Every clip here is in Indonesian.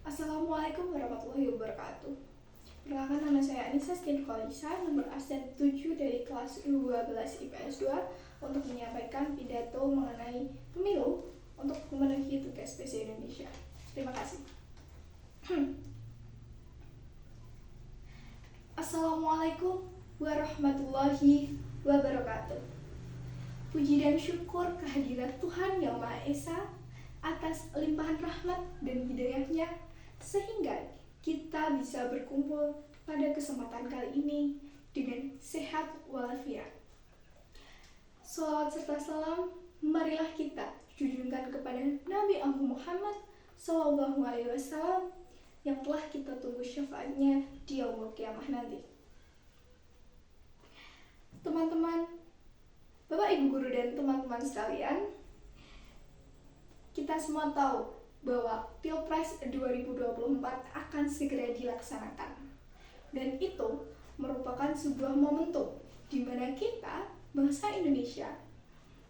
Assalamualaikum warahmatullahi wabarakatuh. Perkenalkan, nama saya Anissa Stinkolisa, nomor absen 7 dari kelas 12 IPS 2 untuk menyampaikan pidato mengenai pemilu untuk memenuhi tugas PSI Indonesia. Terima kasih. Assalamualaikum warahmatullahi wabarakatuh. Puji dan syukur kehadirat Tuhan Yang Maha Esa atas limpahan rahmat dan hidayahnya sehingga kita bisa berkumpul pada kesempatan kali ini dengan sehat walafiat. Salawat serta salam marilah kita junjungkan kepada Nabi Muhammad SAW yang telah kita tunggu syafaatnya di yaumul qiyamah nanti. Teman-teman, Bapak Ibu Guru dan teman-teman sekalian, kita semua tahu bahwa Pilpres 2024 akan segera dilaksanakan. Dan itu merupakan sebuah momentum di mana kita, bangsa Indonesia,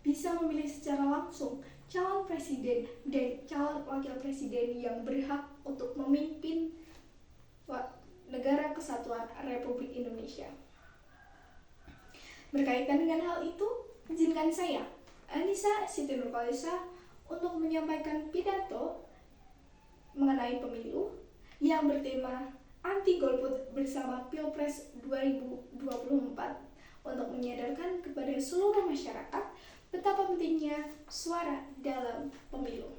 bisa memilih secara langsung calon presiden dan calon wakil presiden yang berhak untuk memimpin negara kesatuan Republik Indonesia. Berkaitan dengan hal itu, izinkan saya, Anissa Siti Nurkolisa, untuk menyampaikan pidato mengenai pemilu yang bertema anti golput bersama Pilpres 2024 untuk menyadarkan kepada seluruh masyarakat betapa pentingnya suara dalam pemilu.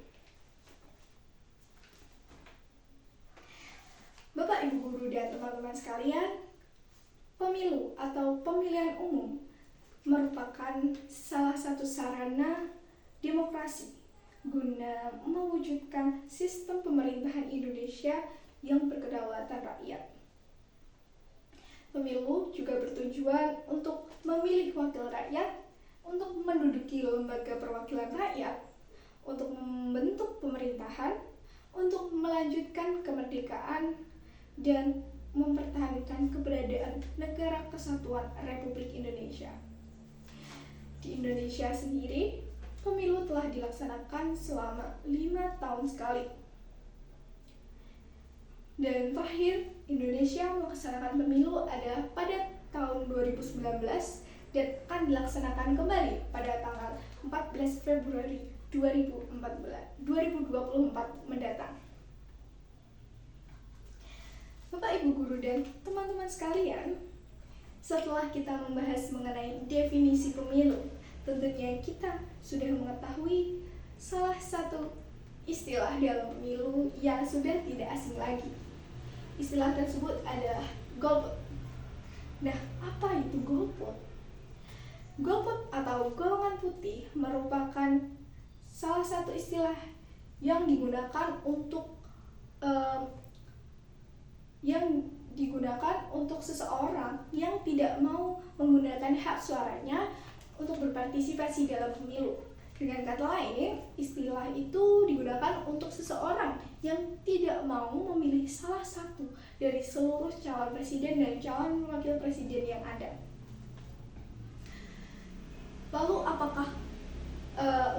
Bapak, Ibu Guru, dan teman-teman sekalian, pemilu atau pemilihan umum merupakan salah satu sarana demokrasi guna mewujudkan sistem pemerintahan Indonesia yang berkedaulatan rakyat. Pemilu juga bertujuan untuk memilih wakil rakyat, untuk menduduki lembaga perwakilan rakyat, untuk membentuk pemerintahan, untuk melanjutkan kemerdekaan, dan mempertahankan keberadaan negara kesatuan Republik Indonesia. Di Indonesia sendiri, pemilu telah dilaksanakan selama 5 tahun sekali. Dan terakhir, Indonesia melaksanakan pemilu adalah pada tahun 2019 dan akan dilaksanakan kembali pada tanggal 14 Februari 2024 mendatang. Bapak, Ibu Guru, dan teman-teman sekalian, setelah kita membahas mengenai definisi pemilu, tentunya kita sudah mengetahui salah satu istilah dalam pemilu yang sudah tidak asing lagi. Istilah tersebut adalah golput. Nah, apa itu golput? Golput atau golongan putih merupakan salah satu istilah yang digunakan untuk seseorang yang tidak mau menggunakan hak suaranya untuk berpartisipasi dalam pemilu. Dengan kata lain, istilah itu digunakan untuk seseorang yang tidak mau memilih salah satu dari seluruh calon presiden dan calon wakil presiden yang ada. Lalu apakah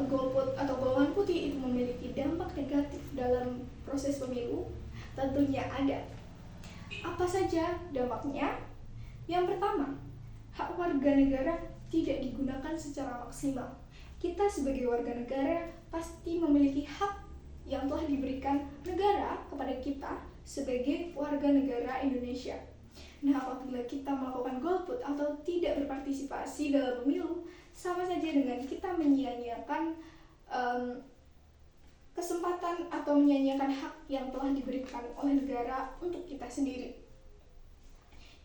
golput atau golongan putih itu memiliki dampak negatif dalam proses pemilu? Tentunya ada. Apa saja dampaknya? Yang pertama, hak warga negara tidak digunakan secara maksimal. Kita sebagai warga negara pasti memiliki hak yang telah diberikan negara kepada kita sebagai warga negara Indonesia. Nah, apabila kita melakukan golput atau tidak berpartisipasi dalam pemilu, sama saja dengan kita menyia-nyiakan kesempatan atau menyia-nyiakan hak yang telah diberikan oleh negara untuk kita sendiri.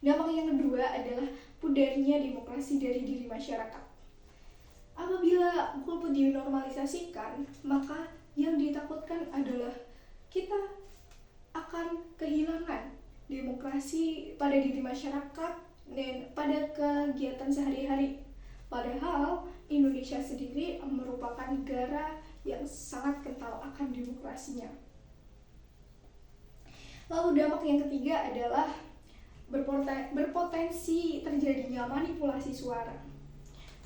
Dampak yang kedua adalah pudarnya demokrasi dari diri masyarakat. Apabila golput dinormalisasikan, maka yang ditakutkan adalah kita akan kehilangan demokrasi pada diri masyarakat dan pada kegiatan sehari-hari. Padahal Indonesia sendiri merupakan negara yang sangat kental akan demokrasinya. Lalu dampak yang ketiga adalah berpotensi terjadinya manipulasi suara.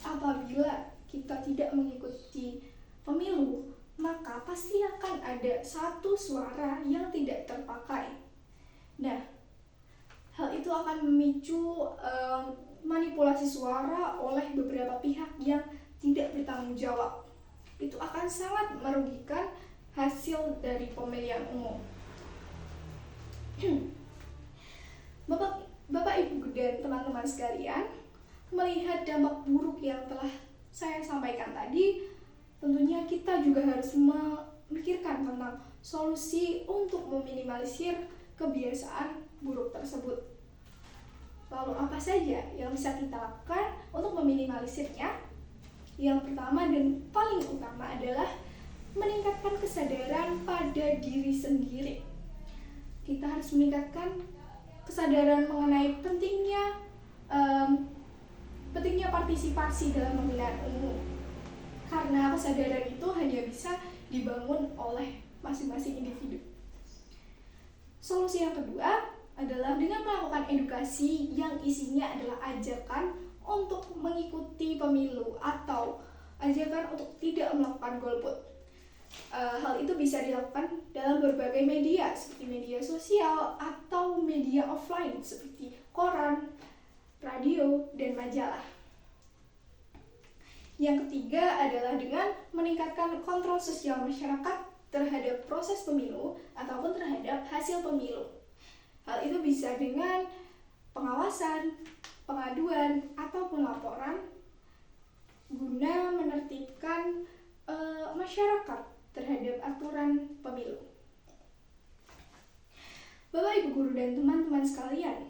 Apabila kita tidak mengikuti pemilu, maka pasti akan ada satu suara yang tidak terpakai. Nah, hal itu akan memicu manipulasi suara oleh beberapa pihak yang tidak bertanggung jawab. Itu akan sangat merugikan hasil dari pemilihan umum. Bapak, Ibu, dan teman-teman sekalian, melihat dampak buruk yang telah saya sampaikan tadi, tentunya kita juga harus memikirkan tentang solusi untuk meminimalisir kebiasaan buruk tersebut. Lalu apa saja yang bisa kita lakukan untuk meminimalisirnya? Yang pertama dan paling utama adalah meningkatkan kesadaran pada diri sendiri. Kita harus meningkatkan kesadaran mengenai pentingnya partisipasi dalam pemilihan umum. Karena kesadaran itu hanya bisa dibangun oleh masing-masing individu. Solusi yang kedua adalah dengan melakukan edukasi yang isinya adalah ajakan untuk mengikuti pemilu atau ajakan untuk tidak melakukan golput. Hal itu bisa dilakukan dalam berbagai media seperti media sosial atau media offline seperti koran, radio, dan majalah. Yang ketiga adalah dengan meningkatkan kontrol sosial masyarakat terhadap proses pemilu ataupun terhadap hasil pemilu. Hal itu bisa dengan pengawasan, pengaduan, ataupun laporan guna menertibkan masyarakat terhadap aturan pemilu. Bapak, Ibu guru, dan teman-teman sekalian,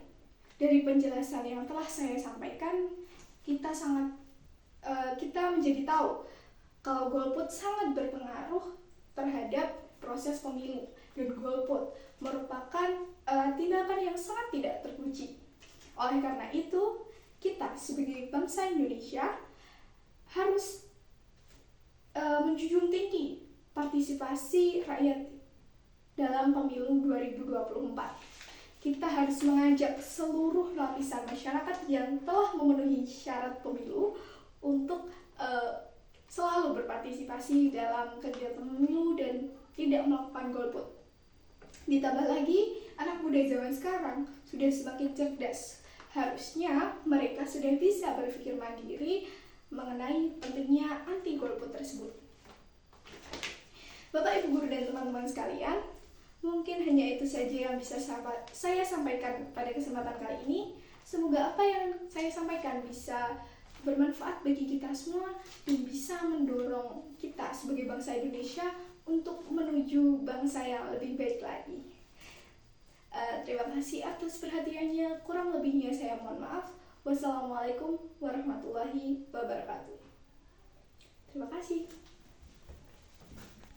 dari penjelasan yang telah saya sampaikan, kita menjadi tahu kalau golput sangat berpengaruh terhadap proses pemilu, dan golput merupakan tindakan yang sangat tidak terpuji. Oleh karena itu, kita sebagai bangsa Indonesia harus menjunjung tinggi partisipasi rakyat dalam pemilu 2024. Kita harus mengajak seluruh lapisan masyarakat yang telah memenuhi syarat pemilu untuk selalu berpartisipasi dalam kegiatan pemilu dan tidak melakukan golput. Ditambah lagi, anak muda zaman sekarang sudah semakin cerdas. Harusnya mereka sudah bisa berpikir mandiri mengenai pentingnya anti golput tersebut. Bapak, Ibu guru, dan teman-teman sekalian, mungkin hanya itu saja yang bisa saya sampaikan pada kesempatan kali ini. Semoga apa yang saya sampaikan bisa bermanfaat bagi kita semua dan bisa mendorong kita sebagai bangsa Indonesia untuk menuju bangsa yang lebih baik lagi. Terima kasih atas perhatiannya. Kurang lebihnya saya mohon maaf. Wassalamualaikum warahmatullahi wabarakatuh. Terima kasih.